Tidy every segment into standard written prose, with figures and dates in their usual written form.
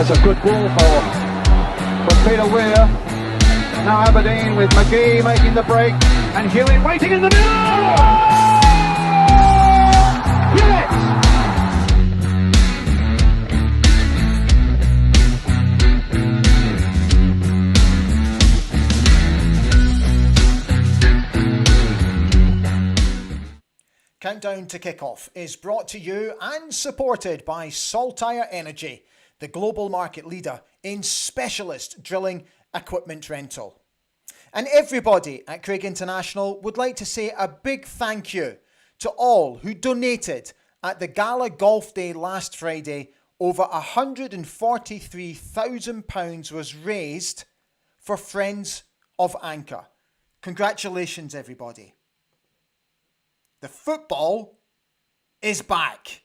That's a good ball for Peter Weir. Now Aberdeen with McGee making the break and Hewitt waiting in the middle. Hewitt! Countdown to Kickoff is brought to you and supported by Saltire Energy, the global market leader in specialist drilling equipment rental. And everybody at Craig International would like to say a big thank you to all who donated at the Gala Golf Day last Friday. Over £143,000 was raised for Friends of Anchor. Congratulations, everybody. The football is back.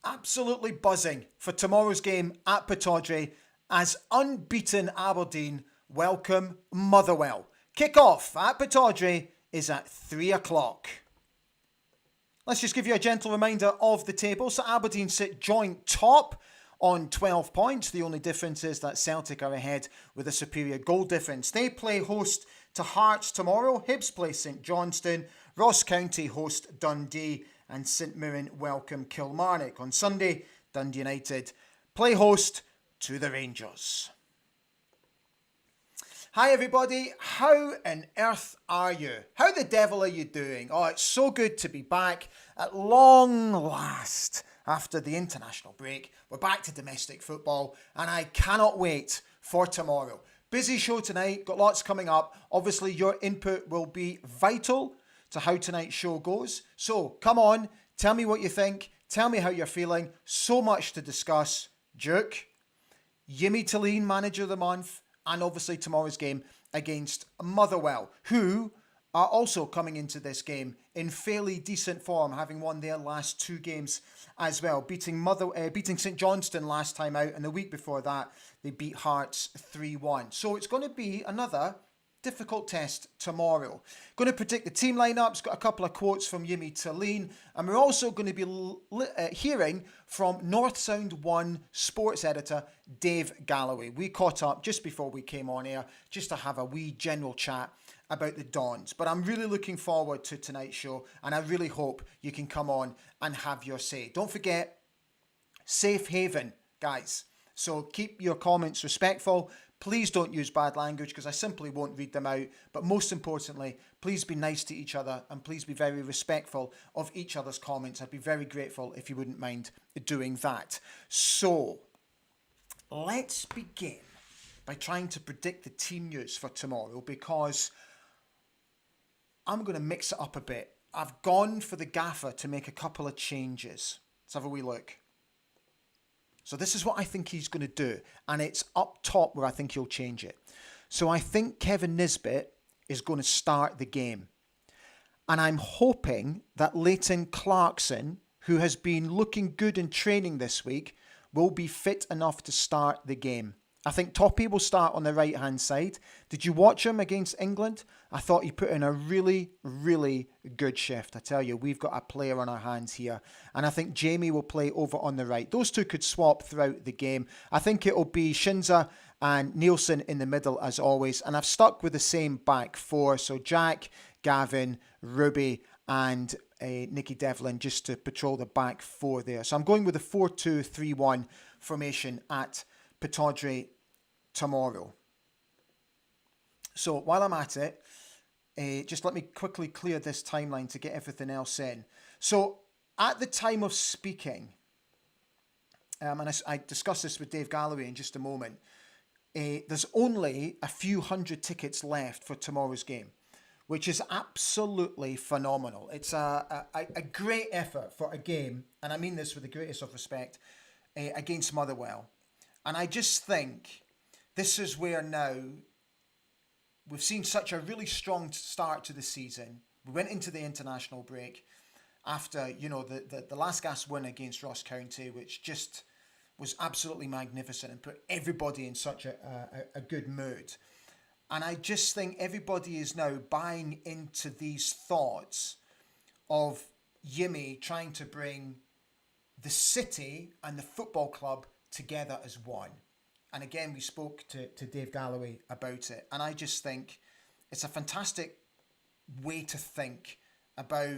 Absolutely buzzing for tomorrow's game at Pittodrie as unbeaten Aberdeen welcome Motherwell. Kick-off at Pittodrie is at 3 o'clock. Let's just give you a gentle reminder of the table. So Aberdeen sit joint top on 12 points. The only difference is that Celtic are ahead with a superior goal difference. They play host to Hearts tomorrow. Hibs play St Johnstone. Ross County host Dundee. And St Mirren welcome Kilmarnock. On Sunday, Dundee United play host to the Rangers. Hi everybody, how on earth are you? How the devil are you doing? Oh, it's so good to be back at long last. After the international break, we're back to domestic football and I cannot wait for tomorrow. Busy show tonight, got lots coming up. Obviously your input will be vital to how tonight's show goes. So come on, tell me what you think. Tell me how you're feeling. So much to discuss. Duke, Jimmy Talleen, Manager of the Month, and obviously tomorrow's game against Motherwell, who are also coming into this game in fairly decent form, having won their last two games as well, beating St Johnstone last time out, and the week before that, they beat Hearts 3-1. So it's going to be another difficult test tomorrow. Going to predict the team lineups, got a couple of quotes from Jimmy Talleen, and we're also going to be hearing from North Sound 1 sports editor Dave Galloway. We caught up just before we came on air just to have a wee general chat about the Dons. But I'm really looking forward to tonight's show, and I really hope you can come on and have your say. Don't forget, safe haven, guys. So keep your comments respectful. Please don't use bad language because I simply won't read them out. But most importantly, please be nice to each other and please be very respectful of each other's comments. I'd be very grateful if you wouldn't mind doing that. So, let's begin by trying to predict the team news for tomorrow because I'm going to mix it up a bit. I've gone for the gaffer to make a couple of changes. Let's have a wee look. So this is what I think he's going to do. And it's up top where I think he'll change it. So I think Kevin Nisbet is going to start the game. And I'm hoping that Leighton Clarkson, who has been looking good in training this week, will be fit enough to start the game. I think Toppy will start on the right-hand side. Did you watch him against England? I thought he put in a really, really good shift. I tell you, we've got a player on our hands here. And I think Jamie will play over on the right. Those two could swap throughout the game. I think it will be Shinza and Nielsen in the middle as always. And I've stuck with the same back four. So Jack, Gavin, Ruby and Nicky Devlin just to patrol the back four there. So I'm going with a 4-2-3-1 formation at Pittodrie tomorrow. So while I'm at it, just let me quickly clear this timeline to get everything else in. So at the time of speaking, and I discussed this with Dave Galloway in just a moment, there's only a few hundred tickets left for tomorrow's game, which is absolutely phenomenal. It's a great effort for a game, and I mean this with the greatest of respect, against Motherwell. And I just think this is where now we've seen such a really strong start to the season. We went into the international break after, the last gasp win against Ross County, which just was absolutely magnificent and put everybody in such a good mood. And I just think everybody is now buying into these thoughts of Yimmy trying to bring the city and the football club together as one. And again, we spoke to Dave Galloway about it. And I just think it's a fantastic way to think about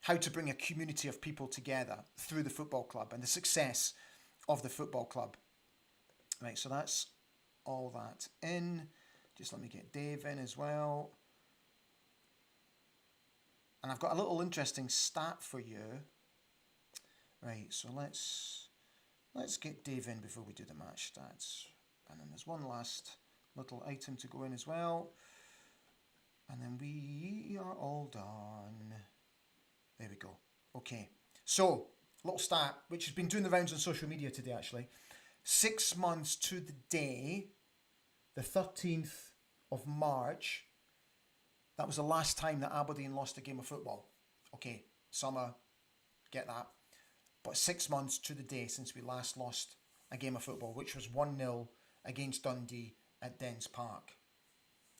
how to bring a community of people together through the football club and the success of the football club. Right, so that's all that in. Just let me get Dave in as well. And I've got a little interesting stat for you. Right, so let's get Dave in before we do the match stats. And then there's one last little item to go in as well. And then we are all done. There we go. Okay, so little stat, which has been doing the rounds on social media today actually. 6 months to the day, the 13th of March, that was the last time that Aberdeen lost a game of football. Okay, summer, get that. But 6 months to the day since we last lost a game of football, which was 1-0 against Dundee at Dens Park.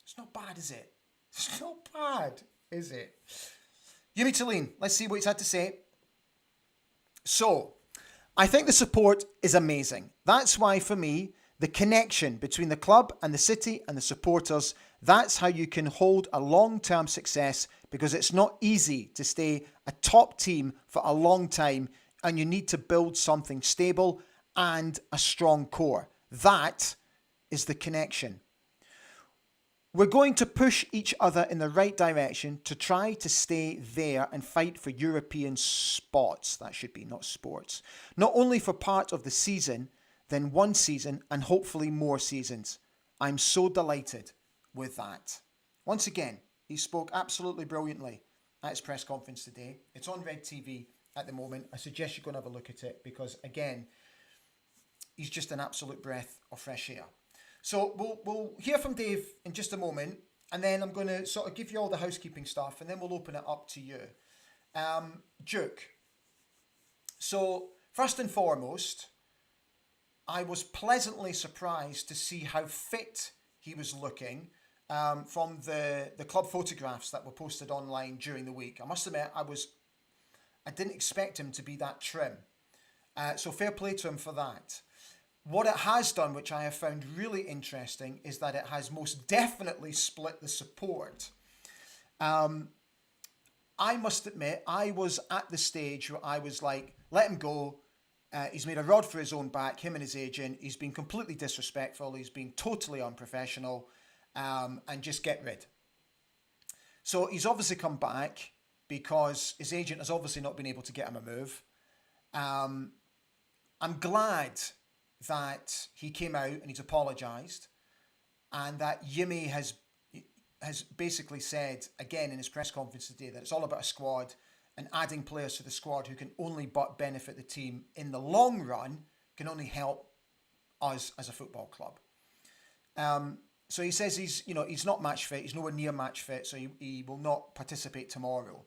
It's not bad, is it? It's not bad, is it? Yumi Tulin, let's see what he's had to say. So, I think the support is amazing. That's why, for me, the connection between the club and the city and the supporters, that's how you can hold a long-term success, because it's not easy to stay a top team for a long time, and you need to build something stable and a strong core. That is the connection. We're going to push each other in the right direction to try to stay there and fight for European spots. That should be, not sports. Not only for part of the season, then one season and hopefully more seasons. I'm so delighted with that. Once again, he spoke absolutely brilliantly at his press conference today. It's on Red TV at the moment. I suggest you go and have a look at it because, again, he's just an absolute breath of fresh air. So we'll hear from Dave in just a moment, and then I'm going to sort of give you all the housekeeping stuff, and then we'll open it up to you. Duke. So first and foremost, I was pleasantly surprised to see how fit he was looking from the club photographs that were posted online during the week. I must admit, I didn't expect him to be that trim. So fair play to him for that. What it has done, which I have found really interesting, is that it has most definitely split the support. I must admit, I was at the stage where I was like, let him go. He's made a rod for his own back, him and his agent. He's been completely disrespectful. He's been totally unprofessional, and just get rid. So he's obviously come back because his agent has obviously not been able to get him a move. I'm glad that he came out and he's apologised, and that Yimmy has basically said again in his press conference today that it's all about a squad and adding players to the squad who can only but benefit the team in the long run, can only help us as a football club. So he says he's not match fit, he's nowhere near match fit, so he will not participate tomorrow.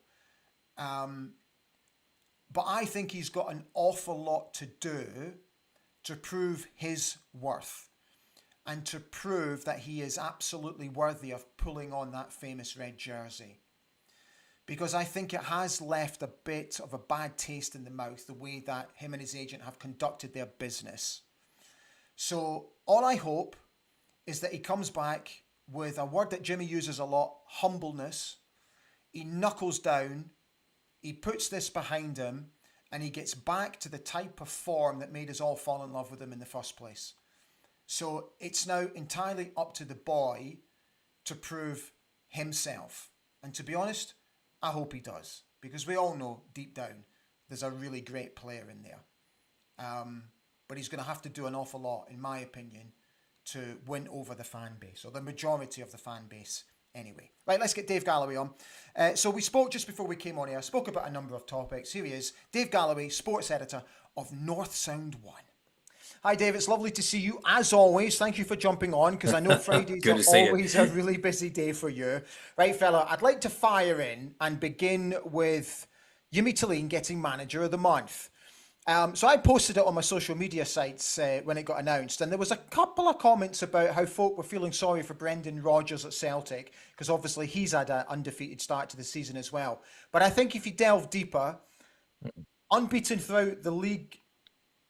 But I think he's got an awful lot to do to prove his worth and to prove that he is absolutely worthy of pulling on that famous red jersey. Because I think it has left a bit of a bad taste in the mouth, the way that him and his agent have conducted their business. So all I hope is that he comes back with a word that Jimmy uses a lot, humbleness. He knuckles down, he puts this behind him, and he gets back to the type of form that made us all fall in love with him in the first place. So it's now entirely up to the boy to prove himself. And to be honest, I hope he does. Because we all know deep down there's a really great player in there. But he's going to have to do an awful lot, in my opinion, to win over the fan base, or the majority of the fan base anyway. Right, let's get Dave Galloway on. So we spoke just before we came on here, spoke about a number of topics. Here he is, Dave Galloway, sports editor of North Sound 1. Hi, Dave. It's lovely to see you as always. Thank you for jumping on because I know Fridays Good are to see you. always a really busy day for you. Right, fella, I'd like to fire in and begin with Yumi Talene getting Manager of the Month. So I posted it on my social media sites when it got announced, and there was a couple of comments about how folk were feeling sorry for Brendan Rodgers at Celtic because obviously he's had an undefeated start to the season as well. But I think if you delve deeper, unbeaten throughout the League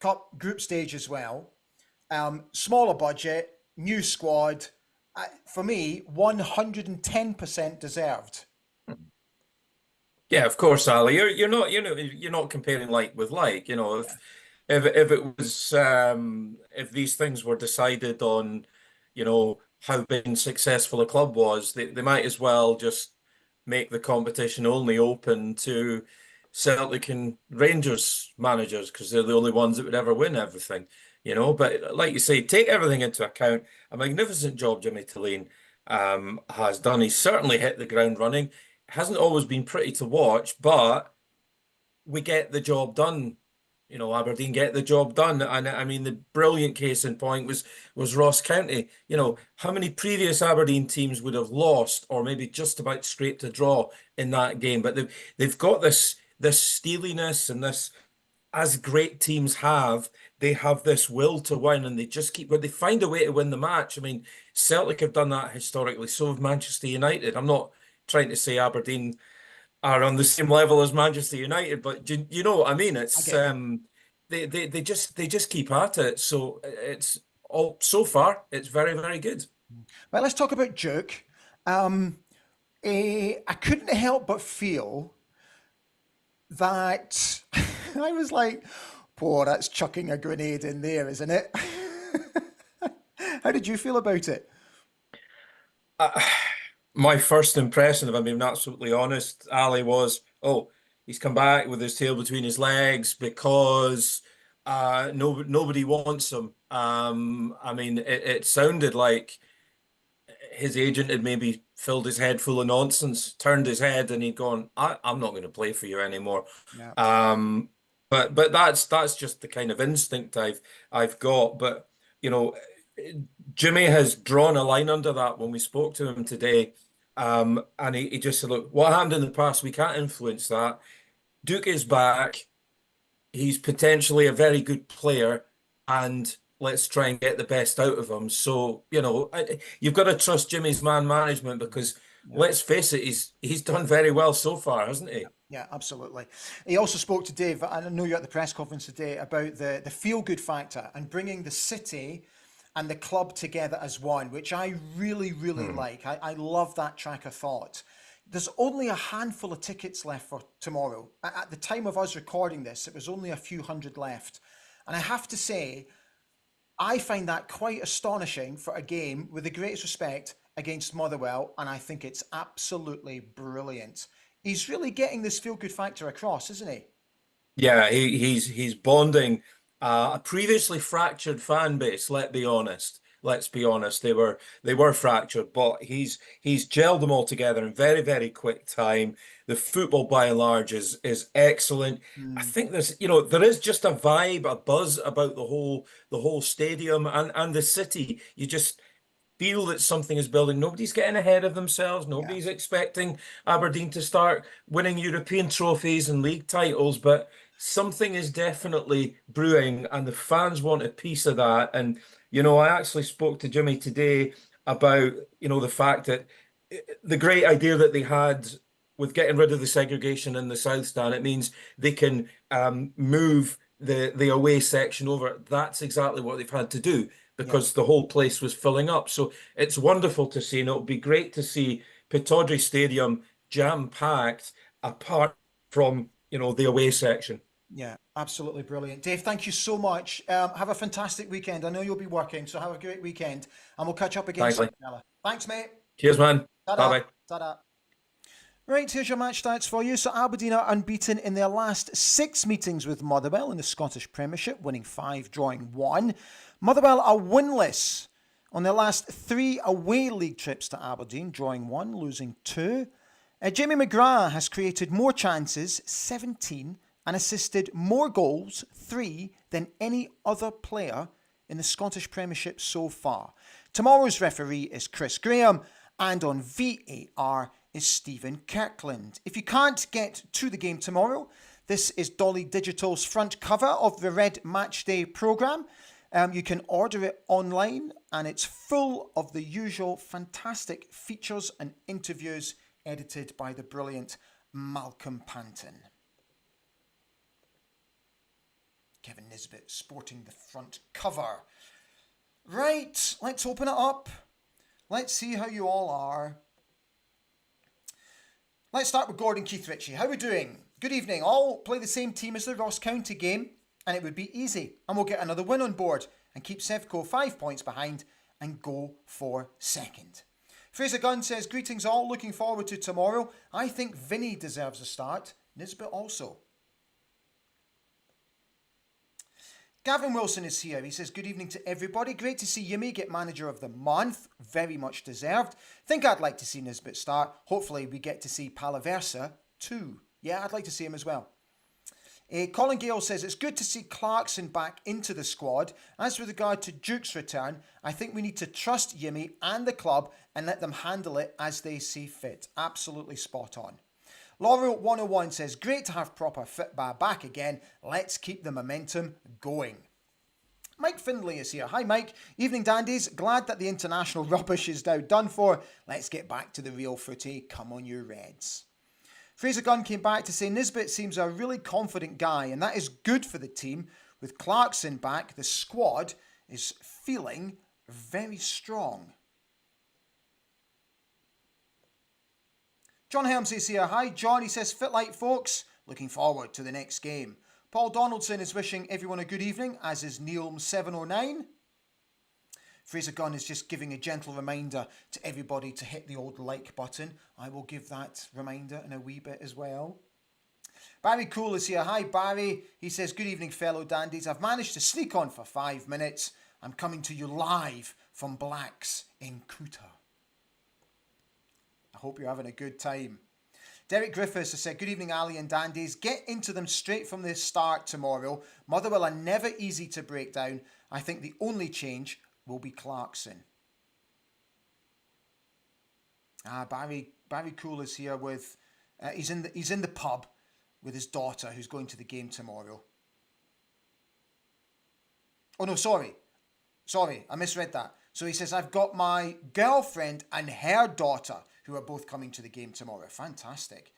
Cup group stage as well, smaller budget, new squad. For me, 110% deserved. Yeah, of course, Ali. You're not comparing like with like. If it was if these things were decided on, how big and successful a club was, they might as well just make the competition only open to Celtic and Rangers managers because they're the only ones that would ever win everything. But like you say, take everything into account. A magnificent job Jimmy Tulane has done. He's certainly hit the ground running. Hasn't always been pretty to watch, but we get the job done. Aberdeen get the job done. And I mean, the brilliant case in point was Ross County. How many previous Aberdeen teams would have lost or maybe just about scraped a draw in that game? But they've got this steeliness and this, as great teams have, they have this will to win and they just keep, but they find a way to win the match. I mean, Celtic have done that historically, so have Manchester United. I'm not trying to say Aberdeen are on the same level as Manchester United, but you know what I mean? I It's get you. they just keep at it. So it's all so far, it's very, very good. Well, let's talk about Duke. I couldn't help but feel that I was like, poor, that's chucking a grenade in there, isn't it? How did you feel about it? Uh, my first impression, if I'm being absolutely honest, Ali, was, oh, he's come back with his tail between his legs because nobody wants him. I mean, it sounded like his agent had maybe filled his head full of nonsense, turned his head, and he'd gone, I'm not going to play for you anymore. Yeah. Um, but that's just the kind of instinct I've got. But you know, Jimmy has drawn a line under that when we spoke to him today. And he just said, look, what happened in the past, we can't influence that. Duke is back. He's potentially a very good player, and let's try and get the best out of him. So, you've got to trust Jimmy's man management because Yeah. let's face it, he's done very well so far, hasn't he? Yeah, absolutely. He also spoke to Dave, I know you're at the press conference today, about the feel-good factor and bringing the city and the club together as one, which I really, really Hmm. like. I love that track of thought. There's only a handful of tickets left for tomorrow. At the time of us recording this, it was only a few hundred left. And I have to say, I find that quite astonishing for a game, with the greatest respect, against Motherwell, and I think it's absolutely brilliant. He's really getting this feel good factor across, isn't he? Yeah, he's bonding a previously fractured fan base. Let's be honest. Let's be honest. They were fractured, but he's gelled them all together in very, very quick time. The football by and large is excellent. I Mm, think there is just a vibe, a buzz about the whole stadium and the city. You just feel that something is building. Nobody's getting ahead of themselves. yeah, Nobody's expecting Aberdeen to start winning European trophies and league titles, but something is definitely brewing, and the fans want a piece of that. And I actually spoke to Jimmy today about the fact that the great idea that they had with getting rid of the segregation in the South Stand, it means they can move the away section over. That's exactly what they've had to do yeah. because the whole place was filling up. So it's wonderful to see, and it'll be great to see Pittodrie Stadium jam-packed apart from, the away section. Yeah, absolutely brilliant. Dave, thank you so much. Have a fantastic weekend. I know you'll be working, so have a great weekend, and we'll catch up again Thanks, soon, Lee. fella. Thanks, mate. Cheers, man. Ta-da. Bye-bye. Ta-da. Right, here's your match stats for you. So Aberdeen are unbeaten in their last 6 meetings with Motherwell in the Scottish Premiership, winning 5, drawing 1. Motherwell are winless on their last 3 away league trips to Aberdeen, drawing 1, losing 2. Jamie McGrath has created more chances, 17, and assisted more goals, 3, than any other player in the Scottish Premiership so far. Tomorrow's referee is Chris Graham, and on VAR is Stephen Kirkland. If you can't get to the game tomorrow, this is Dolly Digital's front cover of the Red Matchday programme. You can order it online, and it's full of the usual fantastic features and interviews edited by the brilliant Malcolm Panton. Kevin Nisbet sporting the front cover. Right, let's open it up. Let's see how you all are. Let's start with Gordon Keith Ritchie. How are we doing? Good evening. All play the same team as the Ross County game, and it would be easy. And we'll get another win on board and keep Sevco 5 points behind and go for second. Fraser Gunn says, greetings all, looking forward to tomorrow. I think Vinny deserves a start. Nisbet also. Gavin Wilson is here. He says, good evening to everybody. Great to see Yimi get manager of the month. Very much deserved. Think I'd like to see Nisbet start. Hopefully we get to see Palaversa too. Yeah, I'd like to see him as well. Colin Gale says, it's good to see Clarkson back into the squad. As with regard to Duke's return, I think we need to trust Yimi and the club and let them handle it as they see fit. Absolutely spot on. Laurel 101 says, great to have proper Fitbar back again. Let's keep the momentum going. Mike Findlay is here. Hi Mike. Evening dandies. Glad that the international rubbish is now done for. Let's get back to the real footy. Come on you Reds. Fraser Gunn came back to say Nisbet seems a really confident guy, and that is good for the team. With Clarkson back, the squad is feeling very strong. John Helms is here. Hi John. He says, fit light folks. Looking forward to the next game. Paul Donaldson is wishing everyone a good evening, as is Neilm709. Fraser Gunn is just giving a gentle reminder to everybody to hit the old like button. I will give that reminder in a wee bit as well. Barry Cool is here. Hi Barry. He says, good evening fellow dandies. I've managed to sneak on for 5 minutes. I'm coming to you live from Blacks in Kuta. I hope you're having a good time. Derek Griffiths has said, good evening Ali and dandies. Get into them straight from the start tomorrow. Motherwell are never easy to break down. I think the only change will be Clarkson. Barry Cool is here with he's in the pub with his daughter who's going to the game tomorrow. Oh no, sorry, I misread that. So he says, I've got my girlfriend and her daughter who are both coming to the game tomorrow. Fantastic.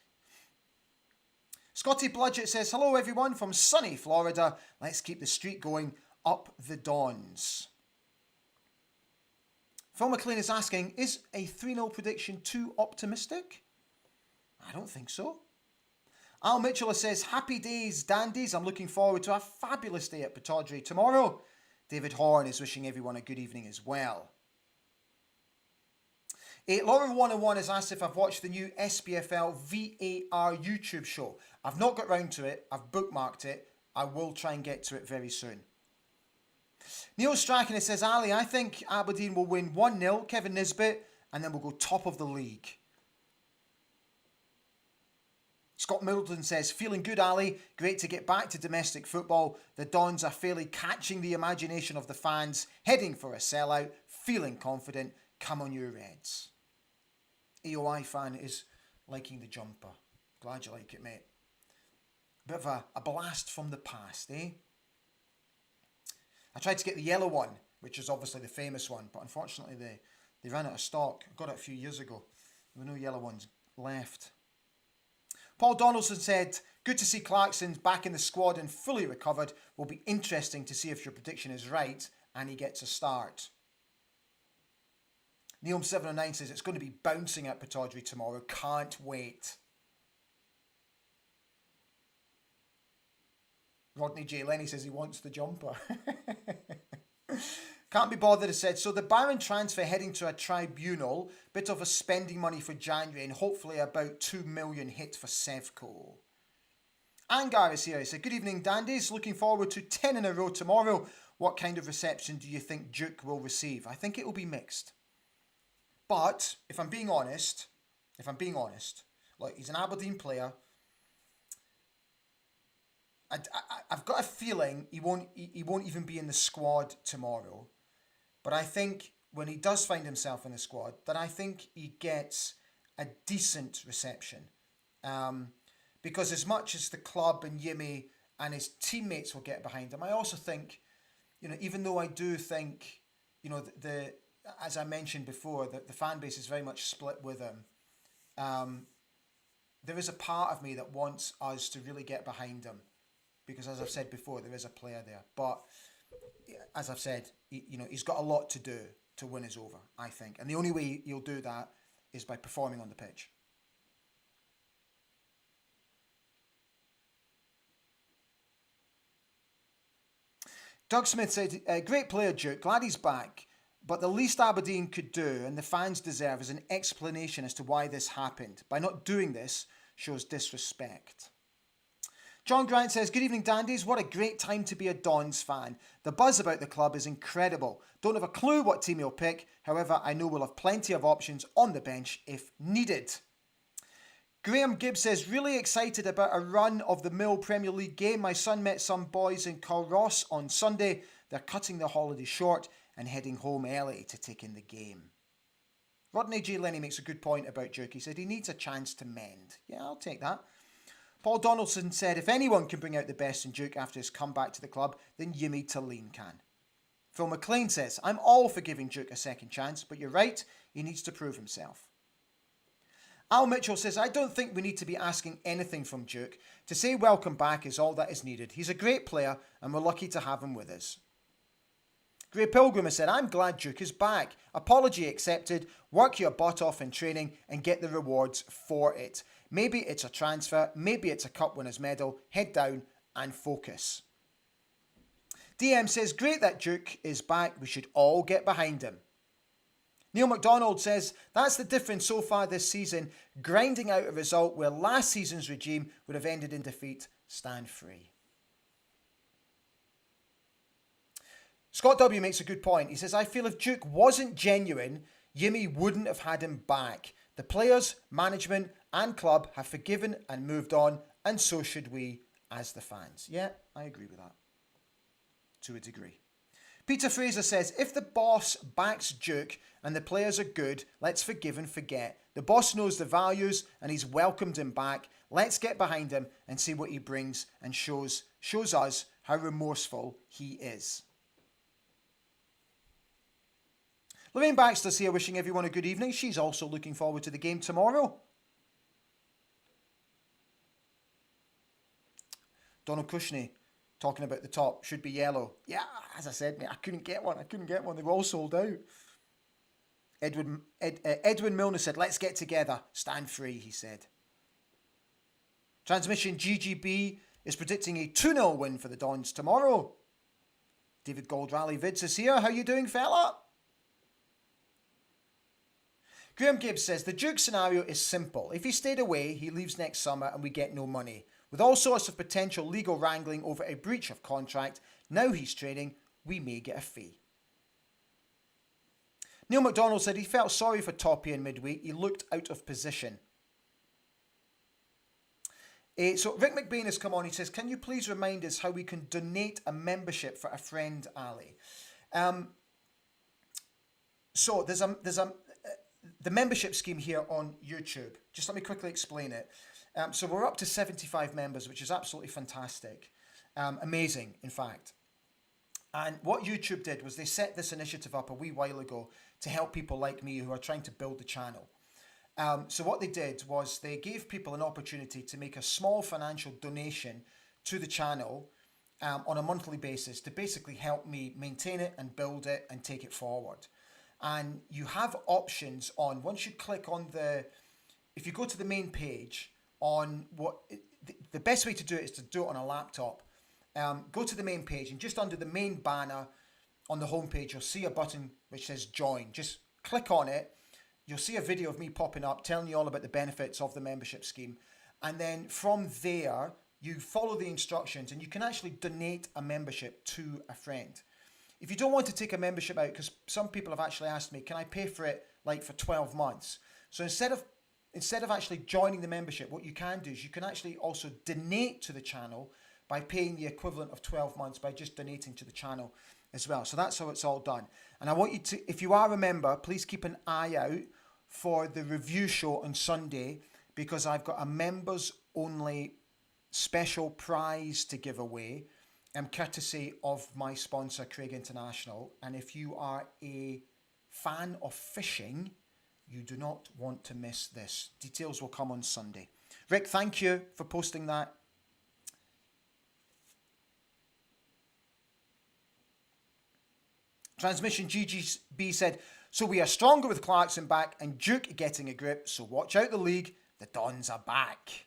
Scotty Bludgett says, hello everyone from sunny Florida. Let's keep the streak going up the Dons. Phil McLean is asking, is a 3-0 prediction too optimistic? I don't think so. Al Mitchell says, happy days, dandies. I'm looking forward to a fabulous day at Pittodrie tomorrow. David Horn is wishing everyone a good evening as well. Lauren 101 has asked if I've watched the new SPFL VAR YouTube show. I've not got round to it. I've bookmarked it. I will try and get to it very soon. Neil Strachan says, Ali, I think Aberdeen will win 1-0, Kevin Nisbet, and then we'll go top of the league. Scott Middleton says, feeling good, Ali. Great to get back to domestic football. The Dons are fairly catching the imagination of the fans, heading for a sellout, feeling confident. Come on, you Reds. AOI fan is liking the jumper. Glad you like it, mate. Bit of a blast from the past, eh? I tried to get the yellow one, which is obviously the famous one, but unfortunately they ran out of stock. I got it a few years ago. There were no yellow ones left. Paul Donaldson said, good to see Clarkson's back in the squad and fully recovered. Will be interesting to see if your prediction is right and he gets a start. Neilm709 says, it's going to be bouncing at Pittodrie tomorrow. Can't wait. Rodney J. Lenny says he wants the jumper. Can't be bothered, has said. So the Barron transfer heading to a tribunal. Bit of a spending money for January and hopefully about 2 million hit for Sevco. Angar is here. He said, good evening, dandies. Looking forward to 10 in a row tomorrow. What kind of reception do you think Duke will receive? I think it will be mixed. But if I'm being honest, like, he's an Aberdeen player. I've got a feeling he won't even be in the squad tomorrow. But I think when he does find himself in the squad, that I think he gets a decent reception. Because as much as the club and Yimi and his teammates will get behind him, I also think, even though I do think, the as I mentioned before, that the fan base is very much split with him. There is a part of me that wants us to really get behind him, because as I've said before, there is a player there. But as I've said, he's got a lot to do to win us over, I think, and the only way he'll do that is by performing on the pitch. Doug Smith said, great player, Duke. Glad he's back. But the least Aberdeen could do, and the fans deserve, is an explanation as to why this happened. By not doing this, shows disrespect. John Grant says, good evening, Dandies. What a great time to be a Dons fan. The buzz about the club is incredible. Don't have a clue what team he'll pick. However, I know we'll have plenty of options on the bench if needed. Graham Gibbs says, really excited about a run of the Mill Premier League game. My son met some boys in Culross on Sunday. They're cutting the holiday short and heading home early to take in the game. Rodney J. Lenny makes a good point about Duke. He said he needs a chance to mend. Yeah, I'll take that. Paul Donaldson said, if anyone can bring out the best in Duke after his comeback to the club, then Yimi Talene can. Phil McLean says, I'm all for giving Duke a second chance, but you're right, he needs to prove himself. Al Mitchell says, I don't think we need to be asking anything from Duke. To say welcome back is all that is needed. He's a great player and we're lucky to have him with us. Gray Pilgrim has said, I'm glad Duke is back. Apology accepted. Work your butt off in training and get the rewards for it. Maybe it's a transfer. Maybe it's a cup winner's medal. Head down and focus. DM says, great that Duke is back. We should all get behind him. Neil McDonald says, that's the difference so far this season. Grinding out a result where last season's regime would have ended in defeat. Stand free. Scott W makes a good point. He says, I feel if Duke wasn't genuine, Yimi wouldn't have had him back. The players, management and club have forgiven and moved on, and so should we as the fans. Yeah, I agree with that. To a degree. Peter Fraser says, if the boss backs Duke and the players are good, let's forgive and forget. The boss knows the values and he's welcomed him back. Let's get behind him and see what he brings and shows us how remorseful he is. Lorraine Baxter's here wishing everyone a good evening. She's also looking forward to the game tomorrow. Donald Cushney talking about the top should be yellow. Yeah, as I said, mate, I couldn't get one. They were all sold out. Edwin Milner said, let's get together. Stand free, he said. Transmission GGB is predicting a 2-0 win for the Dons tomorrow. David Gold Rally Vids is here. How you doing, fella? Graham Gibbs says, the Duke scenario is simple. If he stayed away, he leaves next summer and we get no money. With all sorts of potential legal wrangling over a breach of contract, now he's training, we may get a fee. Neil McDonald said he felt sorry for Toppy in midweek. He looked out of position. So Rick McBain has come on. He says, can you please remind us how we can donate a membership for a friend, Ali? So there's the membership scheme here on YouTube. Just let me quickly explain it. So we're up to 75 members, which is absolutely fantastic. Amazing, in fact. And what YouTube did was they set this initiative up a wee while ago to help people like me who are trying to build the channel. So what they did was they gave people an opportunity to make a small financial donation to the channel on a monthly basis to basically help me maintain it and build it and take it forward. And you have options on, once you click on if you go to the main page on the best way to do it is to do it on a laptop. Go to the main page and just under the main banner on the homepage, you'll see a button which says join. Just click on it. You'll see a video of me popping up telling you all about the benefits of the membership scheme. And then from there, you follow the instructions and you can actually donate a membership to a friend. If you don't want to take a membership out, because some people have actually asked me, can I pay for it like for 12 months? So instead of actually joining the membership, what you can do is you can actually also donate to the channel by paying the equivalent of 12 months by just donating to the channel as well. So that's how it's all done. And I want you to, if you are a member, please keep an eye out for the review show on Sunday, because I've got a members only special prize to give away, courtesy of my sponsor, Craig International. And if you are a fan of fishing, you do not want to miss this. Details will come on Sunday. Rick, thank you for posting that. Transmission GGB said, so we are stronger with Clarkson back and Duke getting a grip, so watch out the league. The Dons are back.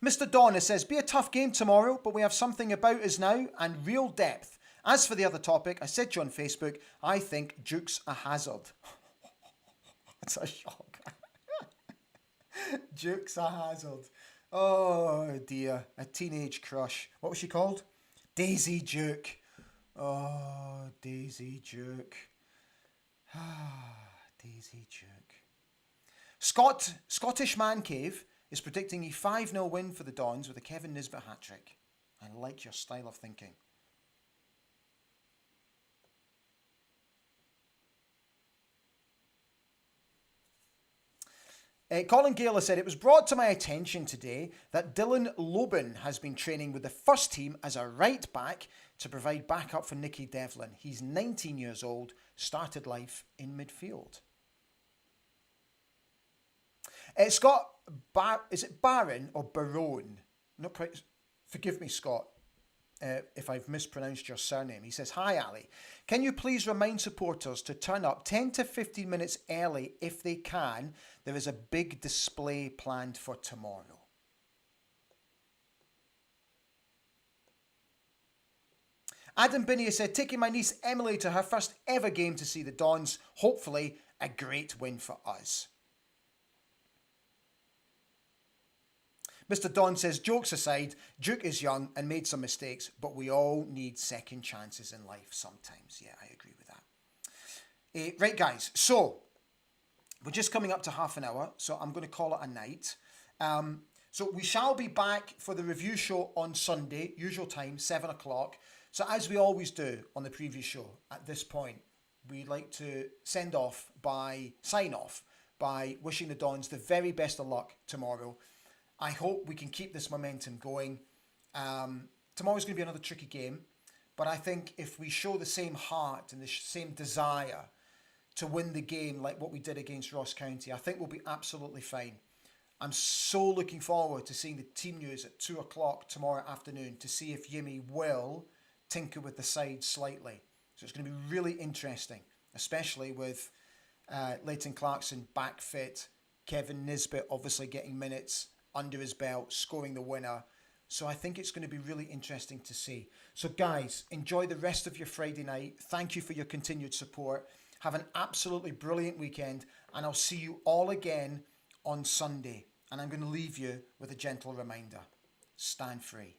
Mr. Donna says, be a tough game tomorrow, but we have something about us now and real depth. As for the other topic, I said to you on Facebook, I think Duke's a hazard. That's a shock. Duke's a hazard. Oh dear, a teenage crush. What was she called? Daisy Duke. Oh, Daisy Duke. Daisy Duke. Scottish Man Cave is predicting a 5-0 win for the Dons with a Kevin Nisbet hat-trick. I like your style of thinking. Colin Gale said, it was brought to my attention today that Dylan Lobin has been training with the first team as a right back to provide backup for Nicky Devlin. He's 19 years old, started life in midfield. Scott, is it Baron or Barone? Not quite. Forgive me, Scott, if I've mispronounced your surname. He says, hi, Ali. Can you please remind supporters to turn up 10 to 15 minutes early if they can? There is a big display planned for tomorrow. Adam Binney said, taking my niece Emily to her first ever game to see the Dons. Hopefully, a great win for us. Mr. Don says, jokes aside, Duke is young and made some mistakes, but we all need second chances in life sometimes. Yeah, I agree with that. Right, guys, so we're just coming up to half an hour, so I'm going to call it a night. So we shall be back for the review show on Sunday, usual time, 7 o'clock. So as we always do on the previous show, at this point, we like to sign off by wishing the Dons the very best of luck tomorrow. I hope we can keep this momentum going. Tomorrow's going to be another tricky game, but I think if we show the same heart and the same desire to win the game like what we did against Ross County, I think we'll be absolutely fine. I'm so looking forward to seeing the team news at 2 o'clock tomorrow afternoon to see if Yimmy will tinker with the side slightly. So it's going to be really interesting, especially with Leighton Clarkson back fit, Kevin Nisbet obviously getting minutes under his belt, scoring the winner. So I think it's going to be really interesting to see. So guys, enjoy the rest of your Friday night. Thank you for your continued support. Have an absolutely brilliant weekend, and I'll see you all again on Sunday. And I'm going to leave you with a gentle reminder. Stand free.